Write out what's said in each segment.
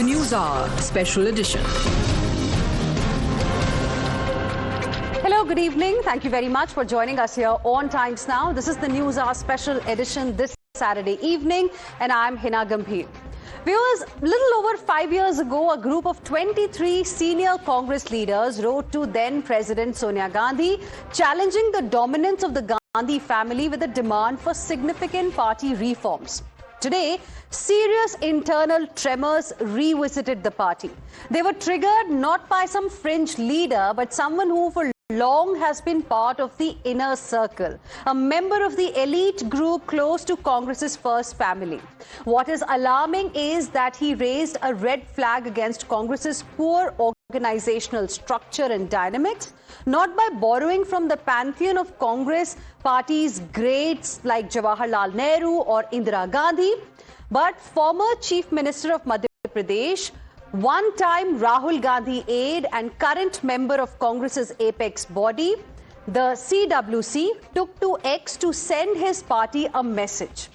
The News Hour Special Edition. Hello, good evening. Thank you very much for joining us here on Times Now. This is the News Hour Special Edition this Saturday evening, and I'm Hina Gambhir. Viewers, little over 5 years ago, a group of 23 senior Congress leaders wrote to then President Sonia Gandhi, challenging the dominance of the Gandhi family with a demand for significant party reforms. Today, serious internal tremors revisited the party. They were triggered not by some fringe leader, but someone who for long has been part of the inner circle, a member of the elite group close to Congress's first family. What is alarming is that he raised a red flag against Congress's poor organizational structure and dynamics, not by borrowing from the pantheon of Congress party's greats like Jawaharlal Nehru or Indira Gandhi, but former Chief Minister of Madhya Pradesh, one-time Rahul Gandhi aide and current member of Congress's apex body, the CWC, took to X to send his party a message.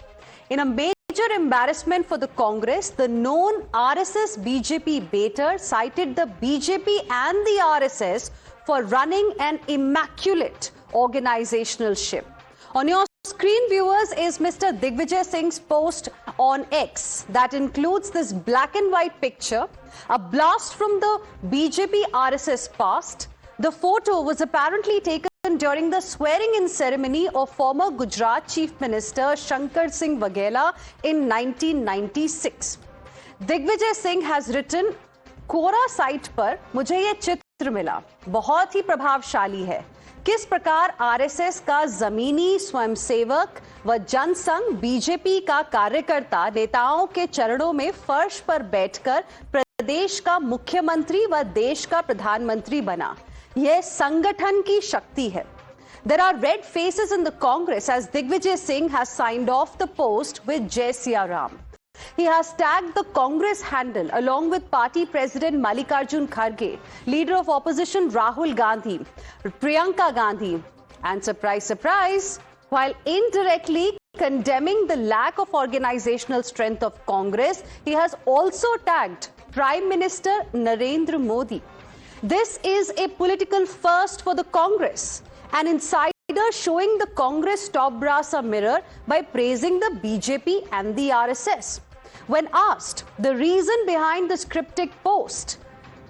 In a major embarrassment for the Congress, the known RSS BJP baiter cited the BJP and the RSS for running an immaculate organizational ship. On your screen, viewers, is Mr. Digvijay Singh's post on X that includes this black and white picture, a blast from the BJP RSS past. The photo was apparently taken during the swearing-in ceremony of former Gujarat Chief Minister Shankar Singh Waghela in 1996. Digvijay Singh has written, Quora site पर मुझे ये चित्र मिला, बहुत ही प्रभावशाली है. किस प्रकार आरएसएस का जमीनी स्वयंसेवक व जनसंघ बीजेपी का कार्यकर्ता नेताओं के चरणों में फर्श पर बैठकर प्रदेश का मुख्यमंत्री व देश का प्रधानमंत्री बना. यह संगठन की शक्ति है. There are red faces in the Congress as Digvijay Singh has signed off the post with Jai Siya Ram. He has tagged the Congress handle along with party president Mallikarjun Kharge, leader of opposition Rahul Gandhi, Priyanka Gandhi, and surprise, surprise, while indirectly condemning the lack of organizational strength of Congress, he has also tagged Prime Minister Narendra Modi. This is a political first for the Congress, an insider showing the Congress top brass a mirror by praising the BJP and the RSS. When asked the reason behind this cryptic post,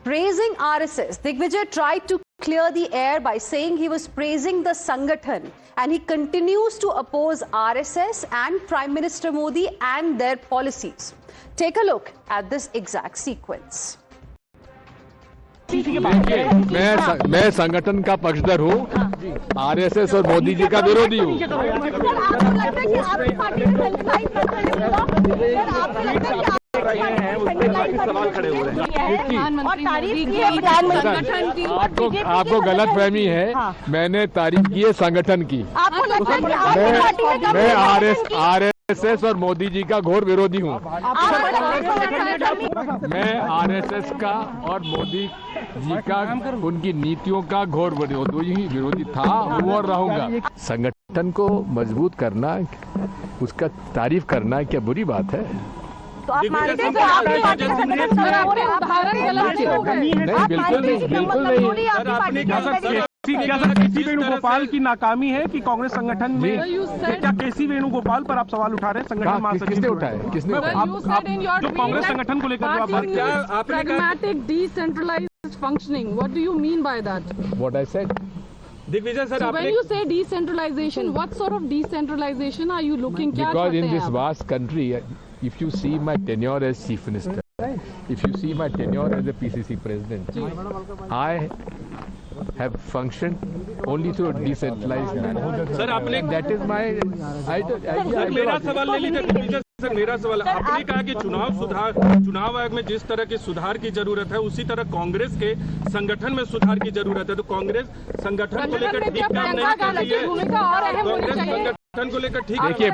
praising RSS, Digvijay tried to clear the air by saying he was praising the Sangathan, and he continues to oppose RSS and Prime Minister Modi and their policies. Take a look at this exact sequence. मैं संगठन का पक्षधर हूँ, RSS और मोदी जी का विरोधी हूँ. सवाल खड़े हो रहे हैं. आपको गलत फहमी है. मैंने तारीफ की है संगठन की. मैं आरएसएस और मोदी जी का घोर विरोधी हूँ. मैं आरएसएस का और मोदी जी का, उनकी नीतियों का घोर विरोधी था, हूँ और रहूंगा. संगठन को मजबूत करना, उसका तारीफ करना क्या बुरी बात है? तो आप मानते हैं नहीं, बिल्कुल नहीं. केसी वेणुगोपाल की नाकामी है कि कांग्रेस संगठन में, क्या केसी वेणुगोपाल पर आप सवाल उठा रहे हैं? संगठन महासचिव किसने उठाए? किसने जो कांग्रेस संगठन को लेकर जो आप बात किया, pragmatic decentralized functioning, what do you mean by that? What I said. Digvijay sir, so when you say decentralization, what sort of decentralization are you looking? Because in this vast country, if you see my tenure as chief minister, if you see my tenure as a PCC president, I have functioned only through a decentralized manner. Sir आपने, that is my मेरा सवाल ले लीजिए. Sir मेरा सवाल, आपने कहा कि चुनाव आयोग में जिस तरह के सुधार की जरूरत है, उसी तरह कांग्रेस के संगठन में सुधार की जरूरत है. तो कांग्रेस संगठन को लेकर ठीक काम नहीं कर रही है. कांग्रेस संगठन को लेकर ठीक. देखिए,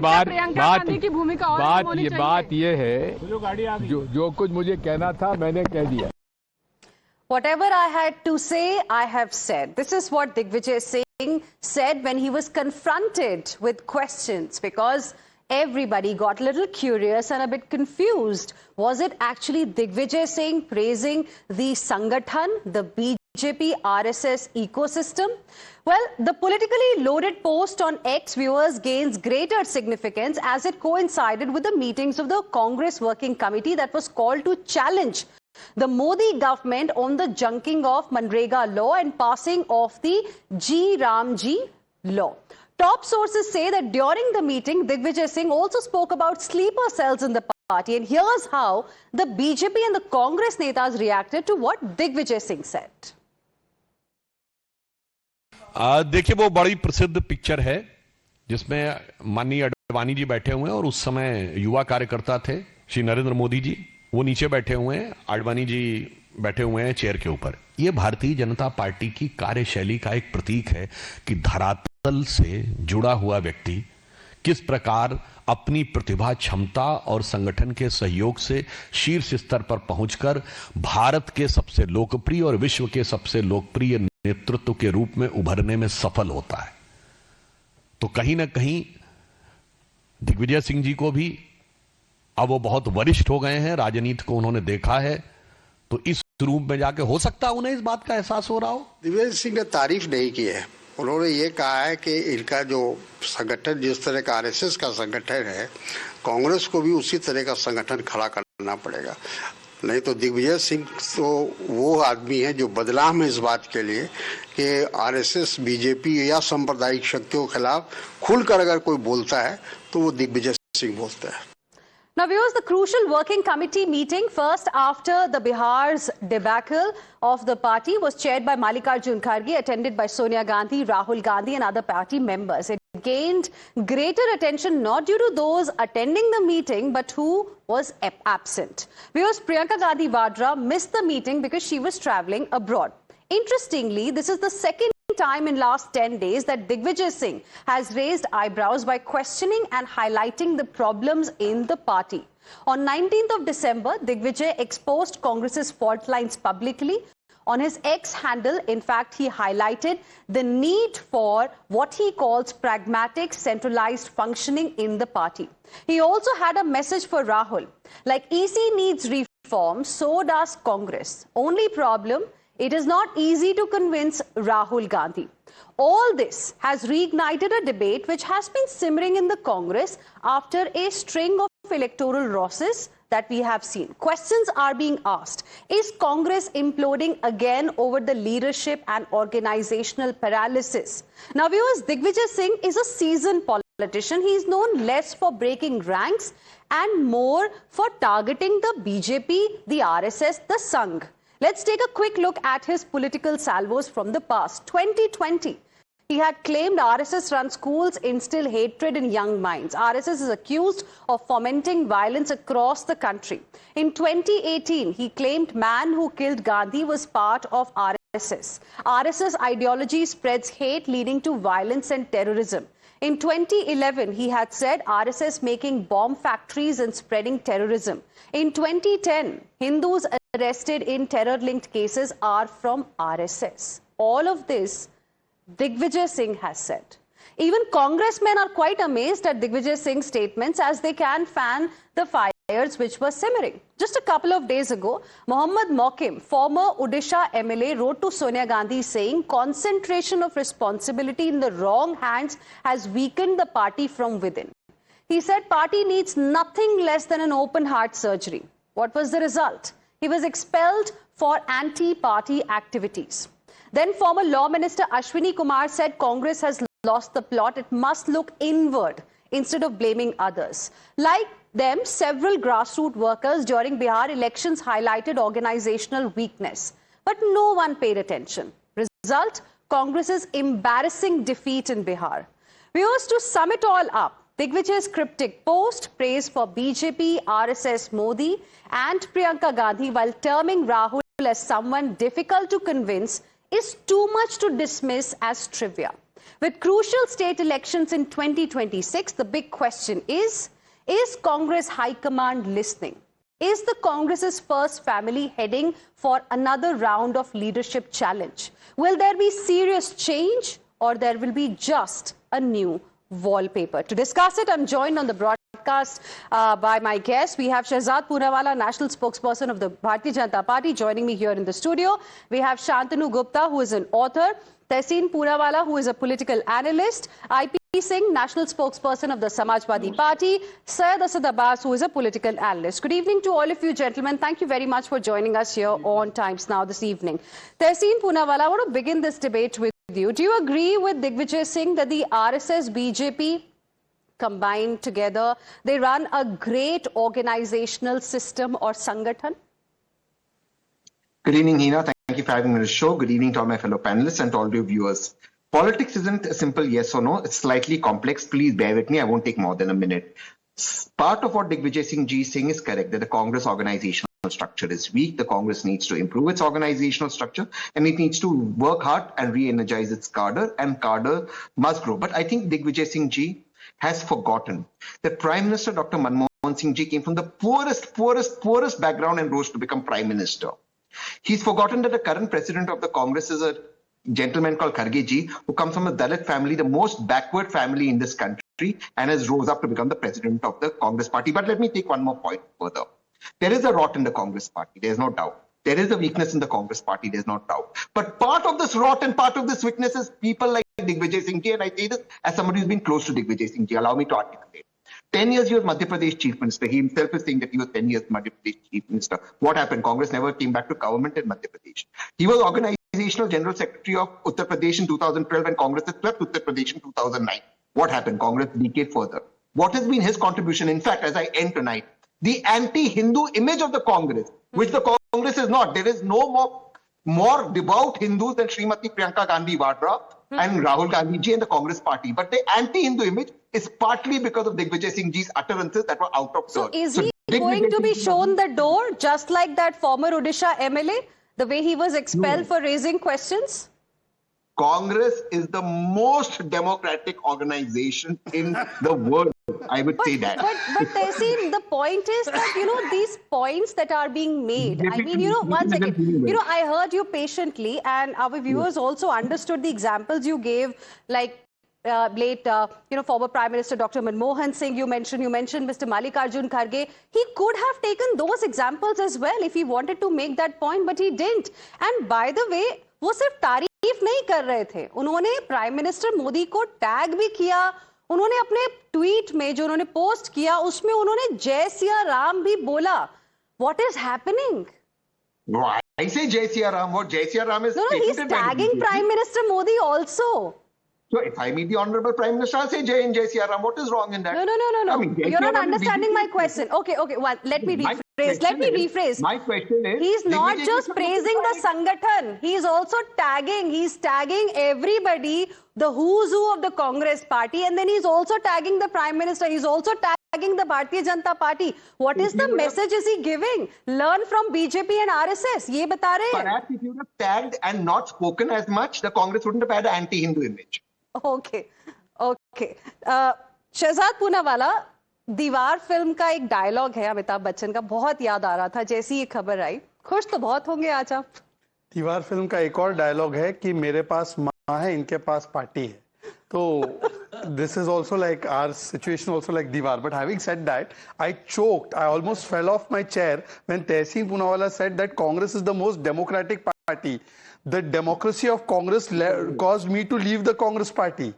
बात ये है, जो कुछ मुझे कहना था मैंने कह दिया. Whatever I had to say, I have said. This is what Digvijay Singh said when he was confronted with questions, because everybody got a little curious and a bit confused. Was it actually Digvijay Singh praising the Sangathan, the BJP RSS ecosystem? Well, the politically loaded post on X viewers gains greater significance as it coincided with the meetings of the Congress Working Committee that was called to challenge the Modi government on the junking of Manrega law and passing of the G Ramji law. Top sources say that during the meeting, Digvijay Singh also spoke about sleeper cells in the party. And here's how the BJP and the Congress netas reacted to what Digvijay Singh said. देखिए, वो बड़ी प्रसिद्ध picture है जिसमें माननीय आडवाणी जी बैठे हुए हैं और उस समय युवा कार्यकर्ता थे श्री नरेंद्र मोदी जी, वो नीचे बैठे हुए हैं, आडवाणी जी बैठे हुए हैं चेयर के ऊपर। ये भारतीय जनता पार्टी की कार्यशैली का एक प्रतीक है कि धरातल से जुड़ा हुआ व्यक्ति किस प्रकार अपनी प्रतिभा, क्षमता और संगठन के सहयोग से शीर्ष स्तर पर पहुंचकर भारत के सबसे लोकप्रिय और विश्व के सबसे लोकप्रिय नेतृत्व के रूप में उभरने में सफल होता है। तो कहीं ना कहीं दिग्विजय सिंह जी को भी, अब वो बहुत वरिष्ठ हो गए हैं, राजनीति को उन्होंने देखा है, तो इस रूप में जाके हो सकता है उन्हें इस बात का एहसास हो रहा हो। दिग्विजय सिंह ने तारीफ नहीं की है। उन्होंने ये कहा है कि इनका जो संगठन, जिस तरह का आरएसएस का संगठन है, कांग्रेस को भी उसी तरह का संगठन खड़ा करना पड़ेगा। नहीं तो दिग्विजय सिंह तो वो आदमी है जो बदनाम है इस बात के लिए कि आरएसएस, बीजेपी या सांप्रदायिक शक्तियों के खिलाफ खुलकर अगर कोई बोलता है तो वो दिग्विजय सिंह बोलता है। Now, viewers, the crucial working committee meeting first after the Bihar's debacle of the party was chaired by Mallikarjun Kharge, attended by Sonia Gandhi, Rahul Gandhi and other party members. It gained greater attention not due to those attending the meeting but who was absent. Viewers, Priyanka Gandhi Vadra missed the meeting because she was travelling abroad. Interestingly, this is the second time in last 10 days that Digvijay Singh has raised eyebrows by questioning and highlighting the problems in the party. On 19th of December, Digvijay exposed Congress's fault lines publicly. On his X handle, in fact, he highlighted the need for what he calls pragmatic, centralized functioning in the party. He also had a message for Rahul. Like EC needs reform, so does Congress. Only problem, it is not easy to convince Rahul Gandhi. All this has reignited a debate which has been simmering in the Congress after a string of electoral losses that we have seen. Questions are being asked. Is Congress imploding again over the leadership and organizational paralysis? Now, viewers, Digvijay Singh is a seasoned politician. He is known less for breaking ranks and more for targeting the BJP, the RSS, the Sangh. Let's take a quick look at his political salvos from the past. 2020, he had claimed RSS-run schools instill hatred in young minds. RSS is accused of fomenting violence across the country. In 2018, he claimed man who killed Gandhi was part of RSS. RSS ideology spreads hate leading to violence and terrorism. In 2011, he had said RSS making bomb factories and spreading terrorism. In 2010, Hindus arrested in terror-linked cases are from RSS. All of this, Digvijay Singh has said. Even congressmen are quite amazed at Digvijay Singh's statements as they can fan the fires which were simmering. Just a couple of days ago, Mohammad Mokim, former Odisha MLA, wrote to Sonia Gandhi saying concentration of responsibility in the wrong hands has weakened the party from within. He said party needs nothing less than an open heart surgery. What was the result? He was expelled for anti-party activities. Then former Law Minister Ashwini Kumar said Congress has lost the plot. It must look inward instead of blaming others. Like them, several grassroots workers during Bihar elections highlighted organizational weakness. But no one paid attention. Result, Congress's embarrassing defeat in Bihar. Viewers, to sum it all up, Digvijay's cryptic post, praise for BJP, RSS, Modi and Priyanka Gandhi while terming Rahul as someone difficult to convince is too much to dismiss as trivia. With crucial state elections in 2026, the big question is Congress High Command listening? Is the Congress's first family heading for another round of leadership challenge? Will there be serious change or there will be just a new wallpaper? To discuss it, I'm joined on the broadcast broadcast by my guests. We have Shehzad Poonawalla, national spokesperson of the Bharatiya Janata Party, joining me here in the studio. We have Shantanu Gupta, who is an author. Tehseen Poonawalla, who is a political analyst. IP Singh, national spokesperson of the Samajwadi Party. Syed Asad Abbas, who is a political analyst. Good evening to all of you gentlemen. Thank you very much for joining us here on Times Now this evening. Tehseen Poonawalla, I want to begin this debate with you. Do you agree with Digvijay Singh that the RSS, BJP combined together, they run a great organizational system or sangathan? Good evening, Hina. Thank you for having me on the show. Good evening to all my fellow panelists and to all your viewers. Politics isn't a simple yes or no. It's slightly complex. Please bear with me. I won't take more than a minute. Part of what Digvijay Singh ji is saying is correct, that the Congress organizational structure is weak. The Congress needs to improve its organizational structure and it needs to work hard and re-energize its cadre, and cadre must grow. But I think Digvijay Singh ji has forgotten that Prime Minister Dr. Manmohan Singh ji came from the poorest background and rose to become Prime Minister. He's forgotten that the current president of the Congress is a gentleman called Kharge ji, who comes from a Dalit family, the most backward family in this country, and has rose up to become the president of the Congress party. But let me take one more point further. There is a rot in the Congress party, there's no doubt. There is a weakness in the Congress party, there's no doubt. But part of this rot and part of this weakness is people like Digvijay Singh ji, and I say this as somebody who's been close to Digvijay Singh ji. Allow me to articulate. 10 years he was Madhya Pradesh Chief Minister. He himself is saying that he was 10 years Madhya Pradesh Chief Minister. What happened? Congress never came back to government in Madhya Pradesh. He was Organizational General Secretary of Uttar Pradesh in 2012 and Congress had swept Uttar Pradesh in 2009. What happened? Congress decayed further. What has been his contribution? In fact, as I end tonight, the anti-Hindu image of the Congress, which the Congress is not. There is no more devout Hindus than Srimati Priyanka Gandhi Vadra and Rahul Gandhi ji and the Congress party. But the anti-Hindu image is partly because of Digvijay Singh ji's utterances that were out of turn. So is he going to be shown the door, just like that former Odisha MLA, the way he was expelled for raising questions? Congress is the most democratic organization in the world. I would say that. But Tehseen, the point is that, these points that are being made, I mean, one second, I heard you patiently, and our viewers also understood the examples you gave, like late, former Prime Minister Dr. Manmohan Singh, you mentioned Mr. Mallikarjun Kharge. He could have taken those examples as well if he wanted to make that point, but he didn't. And by the way, वो सिर्फ तारीफ नहीं कर रहे थे, उन्होंने prime minister Modi को tag भी किया, उन्होंने अपने ट्वीट में जो उन्होंने पोस्ट किया उसमें उन्होंने जय सिया राम भी बोला. What is happening? No, I say Jai Siya Ram. What Jai Siya Ram is... No, he's tagging Prime Minister Modi also. So if I meet the Honorable Prime Minister, I'll say Jai and Jai Siya Ram. What is wrong in that? No. I mean, you're not understanding my question. Okay. Well, let me rephrase. My question is... He's not just praising the Sangathan. He's also tagging everybody, the who's who of the Congress party, and then he's also tagging the Prime Minister. He's also tagging the Bharatiya Janata Party. What is the message is he giving? Learn from BJP and RSS. Ye bata rahe hain. Perhaps if you would have tagged and not spoken as much, the Congress wouldn't have had an anti-Hindu image. Okay. Shahzad Poonawalla, दीवार film का एक dialogue है अमिताभ बच्चन का, बहुत याद आ रहा था जैसी ये खबर आई. खुश तो बहुत होंगे आज आप. दीवार फिल्म का एक और डायलॉग है कि मेरे पास माँ है, इनके पास पार्टी है. तो this is also like our situation, also like Diwar. But having said that, I choked. I almost fell off my chair when Tehseen Poonawalla said that Congress is the most democratic party. The democracy of Congress caused me to leave the Congress party.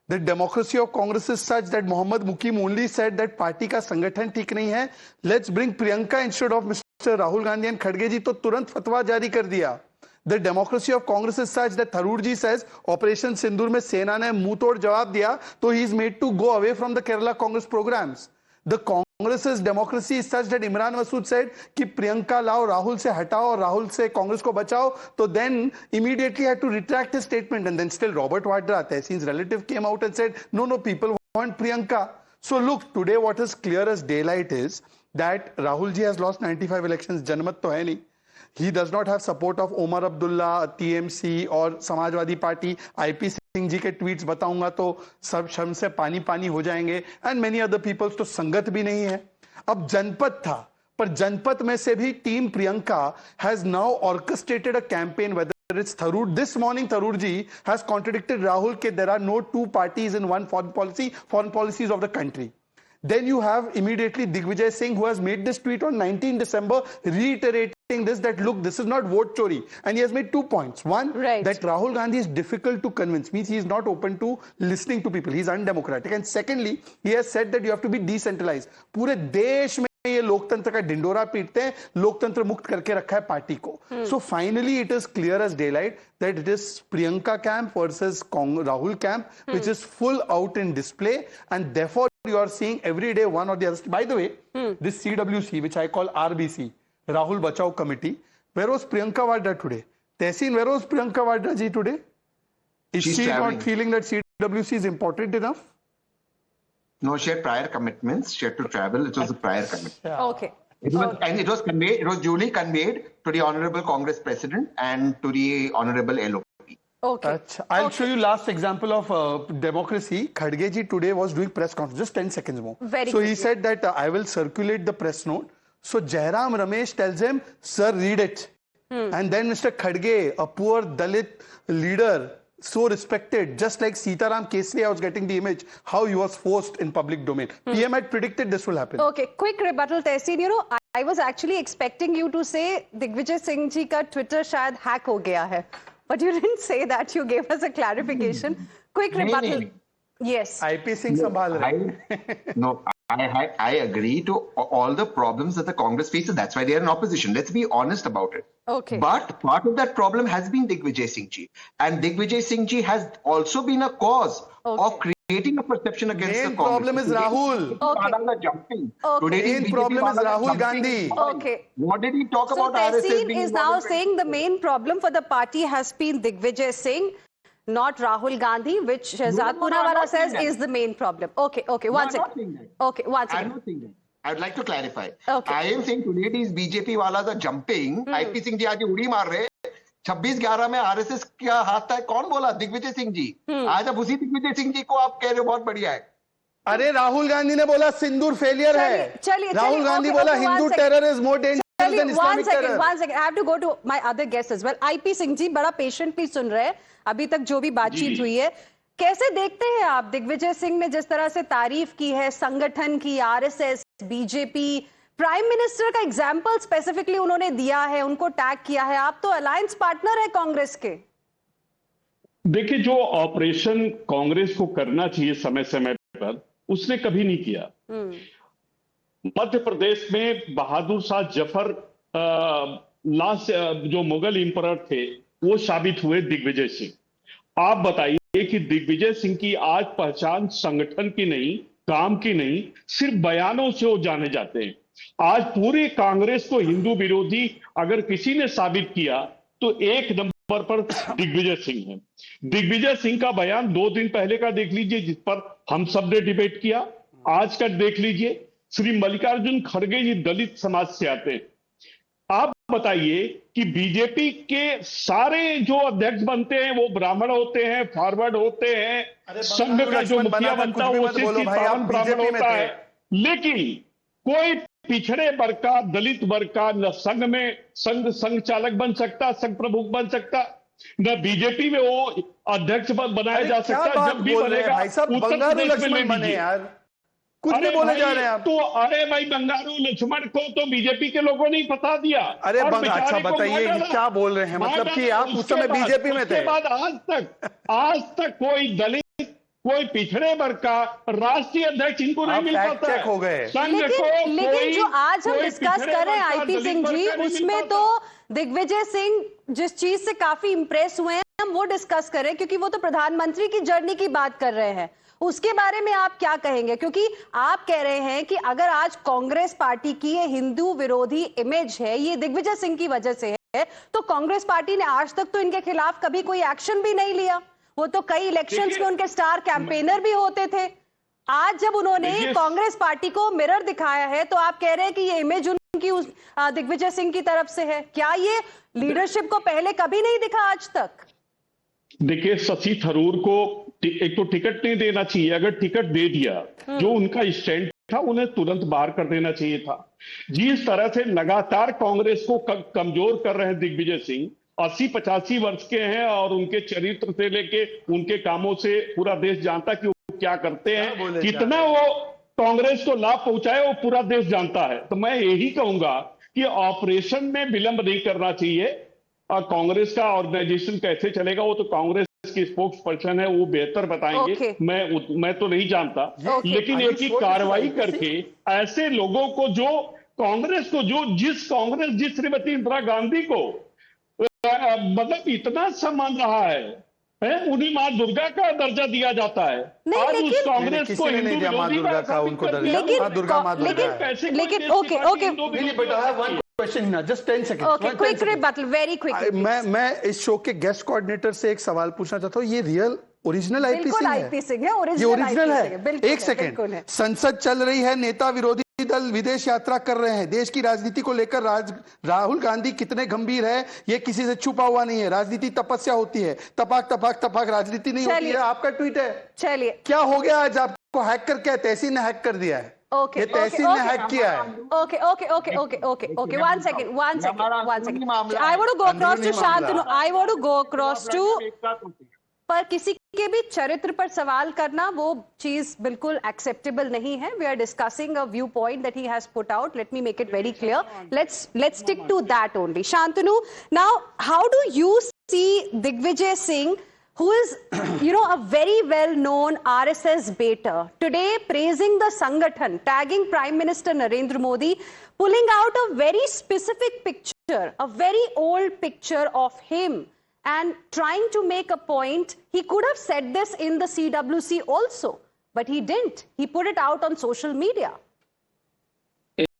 The democracy of Congress is such that Mohammad Mukim only said that party का संगठन ठीक नहीं है. Let's bring Priyanka instead of Mr. Rahul Gandhi and Kharge ji, तो तुरंत फतवा जारी कर दिया. The democracy of Congress is such that Tharoor ji says Operation Sindoor में सेना ने मुंह तोड़ जवाब दिया, तो he is made to go away from the Kerala Congress programs. The Congress's democracy is such that Imran Masood said कि प्रियंका लाओ, राहुल से हटाओ और राहुल से कांग्रेस को बचाओ, तो then immediately had to retract his statement, and then still Robert Vadra, Tehseen's relative, came out and said no, people want Priyanka. So look, today what is clear as daylight is that Rahul ji has lost 95 elections. जनमत तो है नहीं. He does not have support of Omar Abdullah, TMC और Samajwadi party. IP Singh ji के tweets बताऊंगा तो सब शर्म से पानी पानी हो जाएंगे, एंड मेनी अदर पीपल्स. तो संगत भी नहीं है. अब जनपद था, पर जनपद में से भी team Priyanka has now orchestrated a campaign. Whether it's Tharoor, this morning Tharoor ji has contradicted Rahul that there are no two parties in one foreign policies of the country. Then you have immediately Digvijay Singh, who has made this tweet on 19 December, reiterating this, that look, this is not vote chori. And he has made 2 points. One, that Rahul Gandhi is difficult to convince, means he is not open to listening to people. He's undemocratic. And secondly, he has said that you have to be decentralized. पूरे देश में ये लोकतंत्र का ढिंडोरा पीटते हैं, लोकतंत्र मुक्त करके रखा है पार्टी को. So finally it is clear as daylight that it is Priyanka camp versus Rahul camp, which is full out in display, and therefore you are seeing every day one or the other. By the way, this CWC, which I call RBC, Rahul Bachao Committee, where was Priyanka Vadra today? Tehseen, where was Priyanka Vadra ji today? Is she not feeling that CWC is important enough? No, she had prior commitments. She had to travel. It was a prior commitment. Yeah. Okay. And it was conveyed. It was duly conveyed to the Honorable Congress President and to the Honorable LOP. Okay. I'll show you last example of democracy. Khadge ji today was doing press conference. Just 10 seconds more. So he said that I will circulate the press note. So Jairam Ramesh tells him, sir, read it. And then Mr. Khadge, a poor Dalit leader, so respected, just like Sitaram Kesriya was getting the image, how he was forced in public domain. PM had predicted this will happen. Okay, quick rebuttal, Tehseen. You know, I was actually expecting you to say Digvijay Singh ji ka Twitter shayad hack ho gaya hai. But you didn't say that. You gave us a clarification. Quick rebuttal. Yes. IP Singh sambhal rahe. No, I agree to all the problems that the Congress faces. That's why they are in opposition. Let's be honest about it. Okay. But part of that problem has been Digvijay Singh ji. And Digvijay Singh ji has also been a cause of creating a perception against the Congress. Main problem is Rahul. Okay. Jumping. Main problem is Rahul Gandhi. Okay. What did he talk So about RSS Tehseen being is now saying the main problem for the party has been Digvijay Singh, not Rahul Gandhi, which Shehzad Poonawala says is the main problem. Okay, okay, one second. Okay, one second. I'm not saying that. I would like to clarify. Okay. I am saying today these BJP walas are jumping. IP Singh ji आज उड़ी मार रहे. 26/11 में RSS का हाथ था. कौन बोला? दिग्विजय सिंह जी. आज अब उसी दिग्विजय सिंह जी को आप कह रहे हो बहुत बढ़िया है. अरे राहुल गांधी ने बोला सिंदूर फेलियर है. राहुल गांधी बोला Hindu terror is more dangerous than Islamic terror. One second. I have to go to my other guests as well. IP Singh जी बड़ा पेशेंटली सुन रहे हैं. अभी तक जो भी बातचीत हुई है, कैसे देखते हैं आप दिग्विजय सिंह ने जिस तरह से तारीफ की है संगठन की, आरएसएस, बीजेपी, प्राइम मिनिस्टर का एग्जाम्पल स्पेसिफिकली उन्होंने दिया है, उनको टैग किया है. आप तो अलायंस पार्टनर है कांग्रेस के. देखिए, जो ऑपरेशन कांग्रेस को करना चाहिए समय समय पर, उसने कभी नहीं किया. मध्य प्रदेश में बहादुर शाह जफर लास्ट जो मुगल इंपरर थे, वो साबित हुए दिग्विजय सिंह. आप बताइए कि दिग्विजय सिंह की आज पहचान संगठन की नहीं, काम की नहीं, सिर्फ बयानों से वो जाने जाते हैं. आज पूरे कांग्रेस को हिंदू विरोधी अगर किसी ने साबित किया तो एक नंबर पर दिग्विजय सिंह है. दिग्विजय सिंह का बयान 2 दिन पहले का देख लीजिए, जिस पर हम सब ने डिबेट किया. आज का देख लीजिए. श्री मल्लिकार्जुन खड़गे जी दलित समाज से आते हैं. आप बताइए कि बीजेपी के सारे जो अध्यक्ष बनते हैं वो ब्राह्मण होते हैं, फॉरवर्ड होते हैं, संघ का जो मुखिया बनता है वो ब्राह्मण होता है. लेकिन कोई पिछड़े वर्ग का, दलित वर्ग का न संघ में संघ चालक बन सकता, संघ प्रमुख बन सकता, न बीजेपी में वो अध्यक्ष बनाया जा सकता. जब भी बनेगा उत्तर प्रदेश में बने यार. कुछ नहीं बोले जा रहे हैं आप. तो अरे भाई, बंगारू लक्ष्मण को तो बीजेपी के लोगों ने बता दिया. अरे अच्छा बताइए क्या बोल रहे हैं, मतलब कि आप उस समय बीजेपी में थे. उसके बाद आज तक कोई दलित, कोई पिछड़े वर्ग का राष्ट्रीय अध्यक्ष इनको नहीं मिल पाता है. हो गए. लेकिन जो आज हम डिस्कस कर रहे हैं आईपी सिंह जी, उसमें तो दिग्विजय सिंह जिस चीज से काफी इंप्रेस हुए हैं हम वो डिस्कस कर रहे हैं, क्योंकि वो तो प्रधानमंत्री की जर्नी की बात कर रहे हैं. उसके बारे में आप क्या कहेंगे? क्योंकि आप कह रहे हैं कि अगर आज कांग्रेस पार्टी की ये हिंदू विरोधी इमेज है, ये दिग्विजय सिंह की वजह से है, तो कांग्रेस पार्टी ने आज तक तो इनके खिलाफ कभी कोई एक्शन भी नहीं लिया. वो तो कई इलेक्शंस में उनके स्टार कैंपेनर भी होते थे. आज जब उन्होंने कांग्रेस पार्टी को मिरर दिखाया है तो आप कह रहे हैं कि ये इमेज उनकी दिग्विजय सिंह की तरफ से है. क्या ये लीडरशिप को पहले कभी नहीं दिखा आज तक? देखिए, शशि थरूर को एक तो टिकट नहीं देना चाहिए. अगर टिकट दे दिया, जो उनका स्टैंड था, उन्हें तुरंत बाहर कर देना चाहिए था. जिस तरह से लगातार कांग्रेस को कमजोर कर रहे हैं दिग्विजय सिंह, 80-85 वर्ष के हैं और उनके चरित्र से लेके उनके कामों से पूरा देश जानता कि वो क्या करते हैं, कांग्रेस को लाभ पहुंचाए वो पूरा देश जानता है। तो मैं यही कहूंगा कि ऑपरेशन में विलंब नहीं करना चाहिए। और कांग्रेस का ऑर्गेनाइजेशन कैसे चलेगा वो तो कांग्रेस की स्पोक्स पर्सन है, वो बेहतर बताएंगे। मैं तो नहीं जानता। लेकिन एक ही कार्रवाई करके ऐसे लोगों को जिस श्रीमती इंदिरा गांधी को मतलब इतना सम्मान रहा है, उन्हीं मां दुर्गा का दर्जा दिया जाता है। और उस कांग्रेस को नहीं दिया मां दुर्गा का उनको दर्जा। मां दुर्गा है। लेकिन ओके क्वेश्चन ना, जस्ट 10 सेकंड वेरी क्विक। मैं इस शो के गेस्ट कोऑर्डिनेटर से एक सवाल पूछना चाहता हूँ। ये रियल ओरिजिनल आईपी सिंह है? ये ओरिजिनल है। एक सेकंड, संसद चल रही है, नेता विरोधी दल विदेश यात्रा कर रहे हैं, देश की राजनीति को लेकर राहुल गांधी कितने गंभीर है ये किसी से छुपा हुआ नहीं है। राजनीति तपस्या होती है, तपाक राजनीति नहीं होती है। आपका ट्वीट है। चलिए, क्या हो गया आज आपको? हैक करके तहसीन ने हैक कर दिया है। ये तहसीन ने हैक किया है। Okay. One second. I want to go across to Shantanu. I want to go across to. पर किसी के भी चरित्र पर सवाल करना वो चीज बिल्कुल एक्सेप्टेबल नहीं है। We are discussing a view point that he has put out. Let me make it very clear. Let's stick to that only. Shantanu, now how do you see Digvijay Singh, who is, a very well-known RSS baiter, today praising the Sangathan, tagging Prime Minister Narendra Modi, pulling out a very specific picture, a very old picture of him, and trying to make a point. He could have said this in the CWC also, but he didn't. He put it out on social media.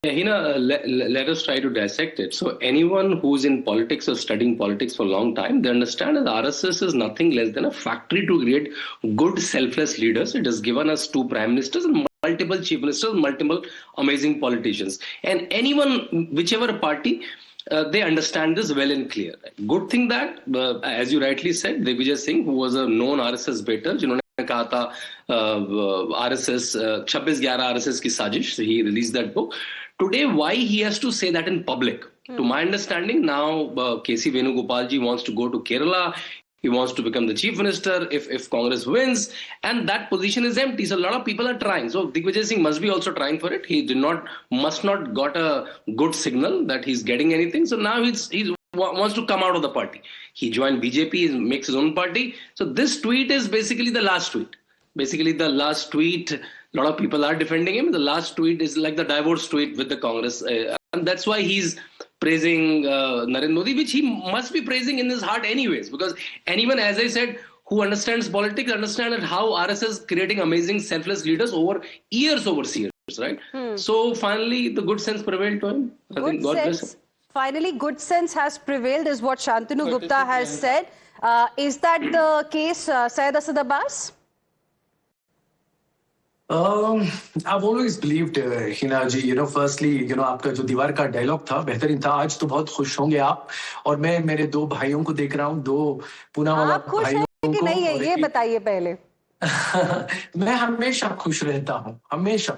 Hina, let us try to dissect it. So anyone who's in politics or studying politics for a long time, they understand that RSS is nothing less than a factory to create good, selfless leaders. It has given us 2 prime ministers and multiple chief ministers, multiple amazing politicians. And anyone, whichever party, they understand this well and clear. Good thing that, as you rightly said, Digvijay Singh, who was a known RSS baiter, जिन्होंने कहा था RSS 26/11 RSS की साजिश, he released that book. Today, why he has to say that in public? To my understanding, now KC Venugopal ji wants to go to Kerala. He wants to become the chief minister if Congress wins, and that position is empty. So a lot of people are trying. So Digvijay Singh must be also trying for it. He must not got a good signal that he's getting anything. So now he wants to come out of the party. He joined BJP, he makes his own party. So this tweet is basically the last tweet. A lot of people are defending him. The last tweet is like the divorce tweet with the Congress. And that's why he's praising Narendra Modi, which he must be praising in his heart anyways. Because anyone, as I said, who understands politics, understands how RSS is creating amazing selfless leaders over years, right? So finally, the good sense prevailed to him. I think God bless him. Finally, good sense has prevailed is what Shantanu Gupta has said. Is that the case, Syed Asad Abbas? I've always believed, Hina ji, firstly, आपका जो दीवार का dialogue था बेहतरीन था। आज तो बहुत खुश होंगे आप। और मैं मेरे 2 भाइयों को देख रहा हूँ, 2 पूना वाला भाइयों को। कि नहीं है ये बताइए पहले। मैं हमेशा खुश रहता हूँ, हमेशा।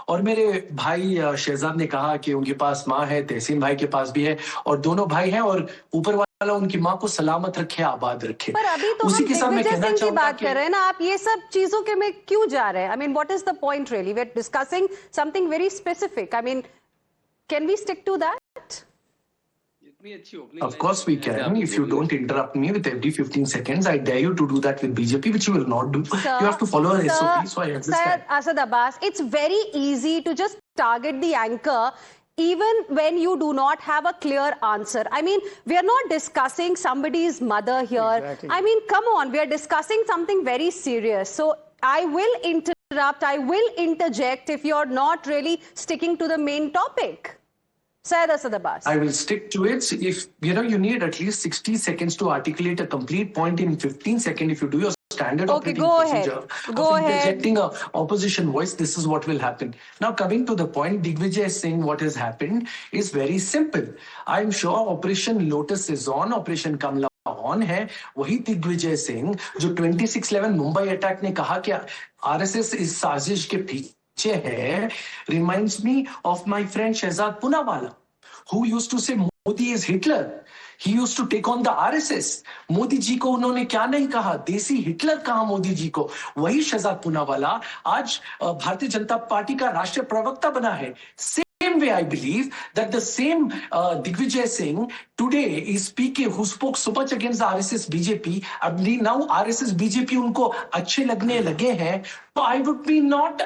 और मेरे भाई शहजाद ने कहा कि उनके पास माँ है, तहसीन भाई के पास भी है, और दोनों भाई हैं, और ऊपर वाला उनकी माँ को सलामत रखे, आबाद रखे। पर अभी तो उसी हम के साथ मैं कहना की चाहूंगा बात कर रहे हैं ना, आप ये सब चीजों के में क्यों जा रहे हैं? I mean, what is the point really? We're discussing something very specific. I mean, can we stick to that? Of course we can. If you don't interrupt me with every 15 seconds, I dare you to do that with BJP, which you will not do. Sir, you have to follow an SOP, so I understand. Sir Asad Abbas, it's very easy to just target the anchor even when you do not have a clear answer. I mean, we are not discussing somebody's mother here. Exactly. I mean, come on, we are discussing something very serious. So I will interrupt, I will interject if you're not really sticking to the main topic. Syed Asad Abbas. I will stick to it. If you need at least 60 seconds to articulate a complete point in 15 seconds, if you do your standard operating procedure of interjecting an opposition voice, this is what will happen. Now, coming to the point, Digvijay Singh, what has happened is very simple. I'm sure Operation Lotus is on, Operation Kamla on है। वही दिग्विजय सिंह जो 26/11 Mumbai attack ने कहा कि RSS इस साजिश के पीछे है, reminds me of my friend Shehzad Punawala, who used to say Modi is Hitler. He used to take on the RSS. Modi ji को उन्होंने क्या नहीं कहा, देसी हिटलर कहा मोदी जी को। वही शहजाद पूनावाला आज भारतीय जनता पार्टी का राष्ट्रीय प्रवक्ता बना है। Same way, I believe that the same Digvijay Singh today is speaking, who spoke so much against the RSS BJP. Now RSS BJP उनको अच्छे लगने लगे हैं. So I would be not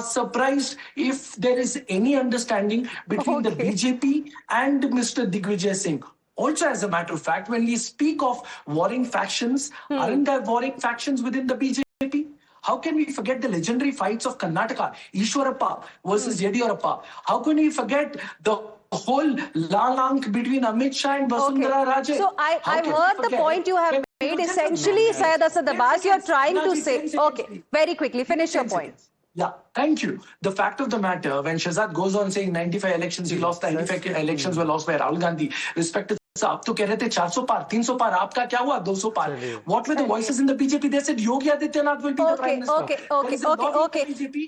surprised if there is any understanding between the BJP and Mr. Digvijay Singh. Also, as a matter of fact, when we speak of warring factions, aren't there warring factions within the BJP? How can we forget the legendary fights of Karnataka, Ishwarappa versus Yediyurappa? How can we forget the whole lank between Amit Shah and Vasundhara Raje? So I've heard the point you have made. Essentially, Syed Asad Abbas, you're trying to say, okay, very quickly, finish your point. Yeah, thank you. The fact of the matter, when Shahzad goes on saying 95 elections he lost, 95 elections were lost by Rahul Gandhi, respected आप तो कह रहे थे 400 पार, 300 पार, आपका क्या हुआ 200 पार? What were the voices in the BJP? They said Yogi Adityanath will be the Prime Minister. Okay.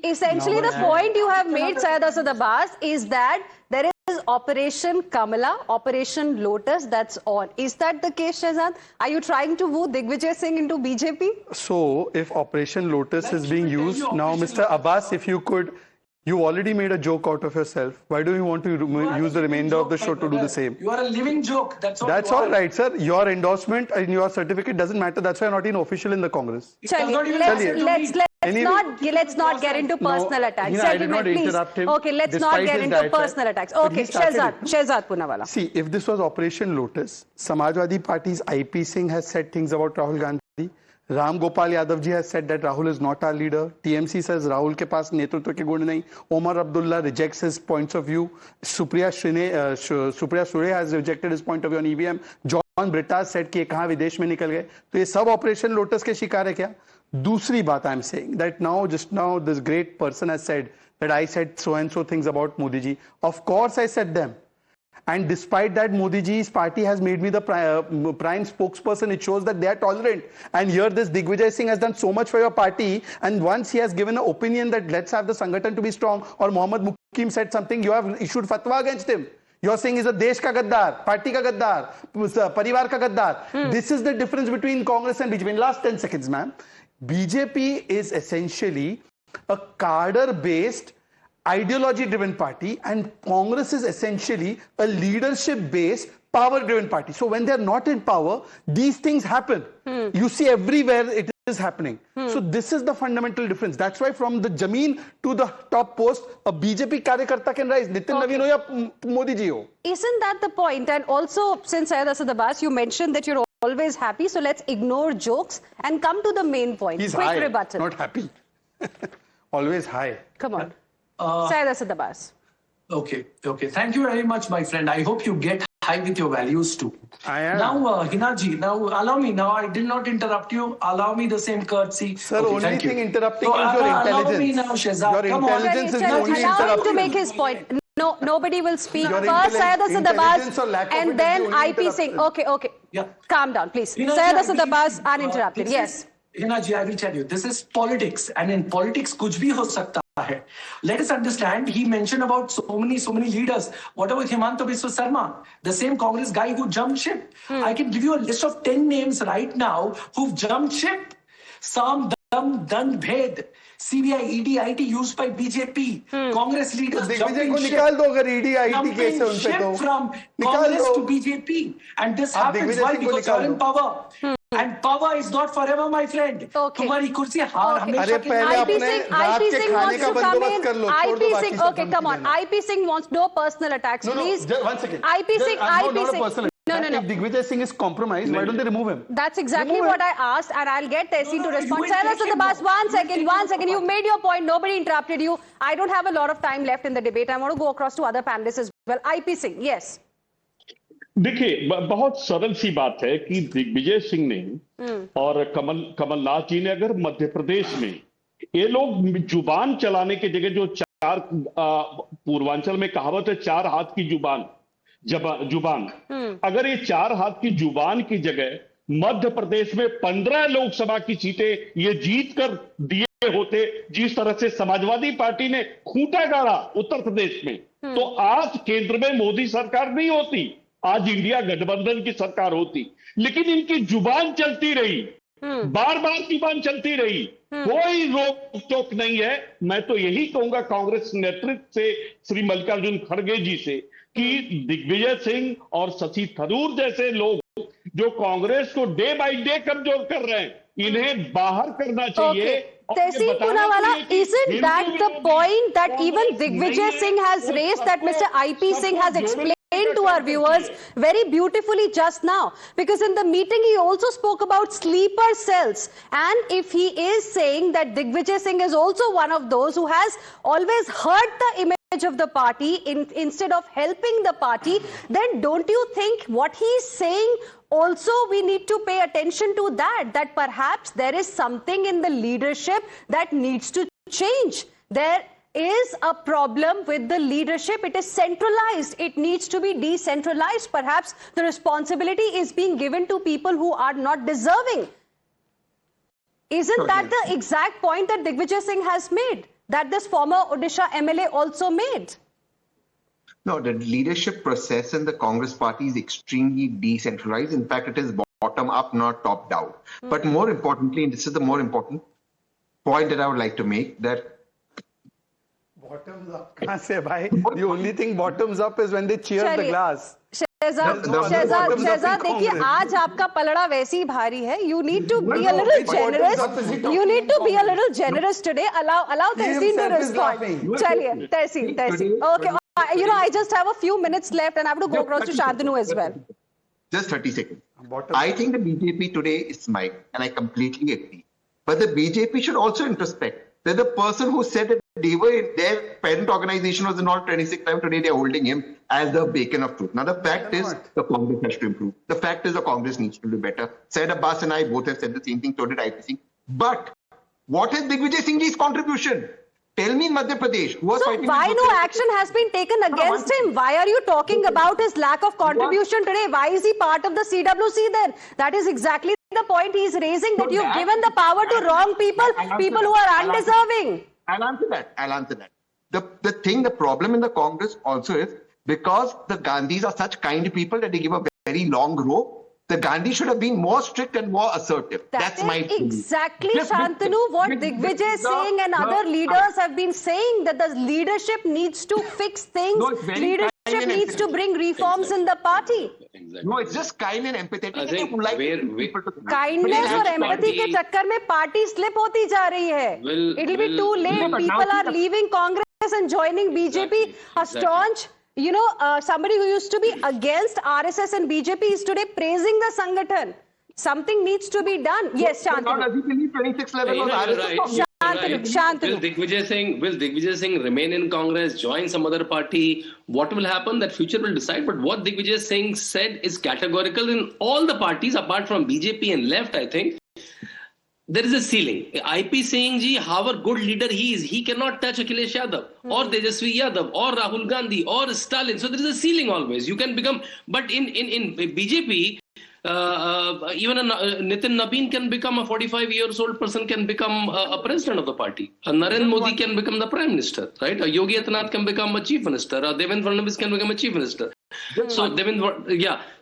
Essentially, the point you have made, Syed Asad Abbas, is that there is Operation Kamala, Operation Lotus, that's on. Is that the case, Shahzad? Are you trying to woo Digvijay Singh into BJP? So, if Operation Lotus is being used, now Mr. Abbas, if you could, you already made a joke out of yourself. Why do you want to use the remainder of the show to do the same? You are a living joke. That's all right, sir. Your endorsement and your certificate doesn't matter. That's why you're not even official in the Congress. Let's not get into personal attacks. I did not interrupt him. Okay, let's not get into personal attacks. Okay, Shehzad Poonawalla. See, if this was Operation Lotus, Samajwadi Party's IP Singh has said things about Rahul Gandhi. Ram Gopal Yadav ji has said that Rahul is not our leader. TMC says Rahul ke paas netritva ke gun nahi. Omar Abdullah rejects his points of view. Supriya Sure has rejected his point of view on EVM. John Britta said कि कहाँ विदेश में निकल गए. तो ये सब Operation Lotus के शिकार है क्या? दूसरी बात I'm saying that just now this great person has said that I said so and so things about Modi ji. Of course I said them. And despite that, Modi ji's party has made me the prime spokesperson. It shows that they are tolerant. And here this Digvijay Singh has done so much for your party. And once he has given an opinion that let's have the Sangathan to be strong, or Mohammad Mukim said something, you have issued fatwa against him. You're saying he's a Desh ka gaddar, party ka gaddar, parivar ka gaddar. This is the difference between Congress and BJP. In last 10 seconds, ma'am. BJP is essentially a cadre-based, ideology-driven party, and Congress is essentially a leadership-based, power-driven party. So when they're not in power, these things happen. You see everywhere it is happening. So this is the fundamental difference. That's why from the Jameen to the top post, a BJP karyakarta can rise. Nitin Naveen ho ya Modi ji ho. Isn't that the point? And also, since Syed Asad Abbas, you mentioned that you're always happy. So let's ignore jokes and come to the main point. He's Quick high, rebuttal. not happy. Always high. Come on. Syed Asad Abbas. Okay. Thank you very much, my friend. I hope you get high with your values too. I am. Now, Hina ji, now allow me. Now, I did not interrupt you. Allow me the same courtesy. Sir, only thing interrupting is your intelligence. Allow me now, Shehzad. Your intelligence is the only Allow him to interrupting. make his point. No, nobody will speak. Your First, Syed Asad Abbas, or lack of it and is then the only IP Singh. interruption. Okay. Yeah. Calm down, please. Hina ji, Syed I Asad believe, Abbas, uninterrupted. Yes. Hina ji, I will tell you, this is politics, and in politics, kuch bhi ho sakta hai. Let us understand. He mentioned about so many leaders. What about Himanta Biswa Sarma, the same Congress guy who jumped ship? I can give you a list of 10 names right now who've jumped ship. Sam Dam Dan Bhed, CBI, ED, IT used by BJP. Congress leaders jumping ship. निकाल दो अगर ED, IT case है उन पे तो from Congress to BJP, and this happens why? Because you're in power. And power is not forever, my friend. Okay. तुम्हारी कुर्सी हार हमेशा अरे पहले IP अपने Singh, रात IP के Singh खाने wants का to come बंदोबस्त in. कर लो, छोड़ दो IP बाकी Singh, सब okay, धमकी come on. देना। IP Singh wants no personal attacks, please. Just 1 second. IP Singh, IP not a Singh. personal. No. If Digvijay Singh is compromised, why don't they remove him? That's exactly Remove what him. I asked, and I'll get Tessie to no, respond. you Syed will Asad take Abbas, him. one You will second. take him. You made your point. Nobody interrupted you. I don't have a lot of time left in the debate. I want to go across to other panelists as well. IP Singh, yes. देखिए बहुत सरल सी बात है कि दिग्विजय सिंह ने और कमलनाथ जी ने अगर मध्य प्रदेश में ये लोग जुबान चलाने के जगह जो चार पूर्वांचल में कहावत है 4 हाथ की जुबान अगर ये 4 हाथ की जुबान की जगह मध्य प्रदेश में 15 लोकसभा की सीटें ये जीत कर दिए होते जिस तरह से समाजवादी पार्टी ने खूंटा गाड़ा उत्तर प्रदेश में तो आज केंद्र में मोदी सरकार नहीं होती आज इंडिया गठबंधन की सरकार होती, लेकिन इनकी जुबान चलती रही, बार बार जुबान चलती रही, कोई रोक टोक नहीं है। मैं तो यही कहूंगा कांग्रेस नेतृत्व से, श्री मल्लिकार्जुन खड़गे जी से, कि दिग्विजय सिंह और शशि थरूर जैसे लोग जो कांग्रेस को डे बाय डे कमजोर कर रहे हैं, इन्हें बाहर करना चाहिए। Tehseen Poonawalla, isn't that the point that even Digvijay Singh has raised, that Mr. IP Singh has explained to our viewers very beautifully just now? Because in the meeting he also spoke about sleeper cells, and if he is saying that Digvijay Singh is also one of those who has always hurt the image of the party instead of helping the party, then don't you think what he is saying also we need to pay attention to that perhaps there is something in the leadership that needs to change? There is a problem with the leadership. It is centralized. It needs to be decentralized. Perhaps the responsibility is being given to people who are not deserving. Isn't that the exact point that Digvijay Singh has made, that this former Odisha MLA also made? No, the leadership process in the Congress party is extremely decentralized. In fact, it is bottom up, not top down. But more importantly, and this is the more important point that I would like to make, that bottoms up kahan se bhai? The only thing bottoms up is when they cheer the glass. Shahzad देखिए, आज आपका पलड़ा वैसे ही भारी है. You need to be a little generous. You need to be a little generous today. Allow Tehseen to respond. चलिए, Tehseen. Okay. You know, I just have a few minutes left and I have to go across to Shantanu as well. Just 30 seconds. I think the BJP today is smite, and I completely agree. But the BJP should also introspect that the person who said that their parent organization was involved 26 times, today they're holding him as the beacon of truth. Now, the fact is the Congress has to improve. The fact is the Congress needs to do better. Syed Abbas and I both have said the same thing, so did IP Singh. But what is Digvijay Singh's contribution? Tell me in Madhya Pradesh. So why no action has been taken against him? Why are you talking about his lack of contribution today? Why is he part of the CWC then? That is exactly the point he is raising, that you've given the power to wrong people, people who are undeserving. I'll answer that. The problem in the Congress also is because the Gandhis are such kind people that they give a very long rope. The Gandhi should have been more strict and more assertive. That's my opinion. Exactly, Shantanu, what Digvijay Singh and other leaders have been saying, that the leadership needs to fix things. Leadership needs to bring reforms in the party. Exactly. No, it's just kind and empathetic. I think kindness और empathy के चक्कर में party slip होती जा रही है. It will be too late. People are leaving Congress and joining BJP. A staunch, you know, somebody who used to be against RSS and BJP is today praising the Sangathan. Something needs to be done. Yes, Shantanu. Does he believe 26 level was RSS? Shantanu. Will Digvijay Singh remain in Congress, join some other party? What will happen? That future will decide. But what Digvijay Singh said is categorical in all the parties apart from BJP and left, I think. There is a ceiling. IP Singh ji, however good leader he is, he cannot touch Akhilesh Yadav or Tejasvi Yadav or Rahul Gandhi or Stalin. So there is a ceiling always. You can become, but in BJP, even Nitin Nabin can become a 45-year-old person, can become a president of the party. Narendra Modi can become the prime minister, right? Yogi Adityanath can become a chief minister. Devendra Fadnavis can become a chief minister. So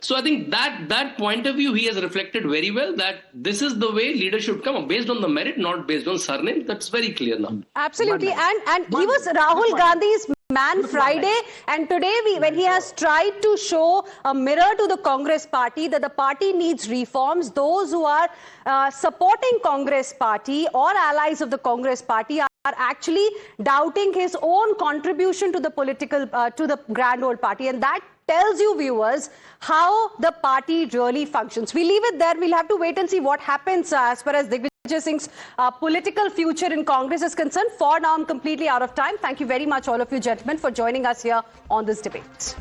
So I think that point of view he has reflected very well, that this is the way leaders should come, based on the merit, not based on surname. That's very clear now. Absolutely, and he was Rahul Gandhi's man Friday, and today when he has tried to show a mirror to the Congress party that the party needs reforms, those who are supporting Congress party or allies of the Congress party are actually doubting his own contribution to the political to the grand old party, and that tells you, viewers, how the party really functions. We leave it there. We'll have to wait and see what happens as far as Digvijay Singh's political future in Congress is concerned. For now, I'm completely out of time. Thank you very much, all of you gentlemen, for joining us here on this debate.